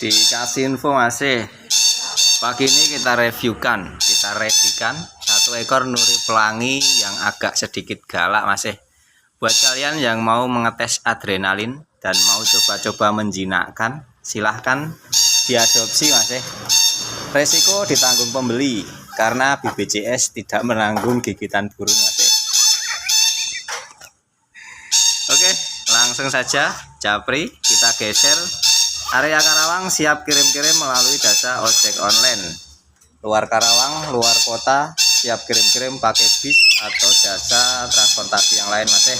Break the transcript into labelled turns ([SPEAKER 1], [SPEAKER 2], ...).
[SPEAKER 1] Dikasih info masih. Pagi ini kita reviewkan, kita reviewkan satu ekor nuri pelangi yang agak sedikit galak masih. Buat kalian yang mau mengetes adrenalin dan mau coba-coba menjinakkan, silahkan diadopsi masih. Resiko ditanggung pembeli karena BPJS tidak menanggung gigitan burung masih. Oke, langsung saja Japri, kita geser. Area Karawang siap kirim-kirim melalui jasa ojek online. Luar Karawang, luar kota siap kirim-kirim pakai bis atau jasa transportasi yang lain masih.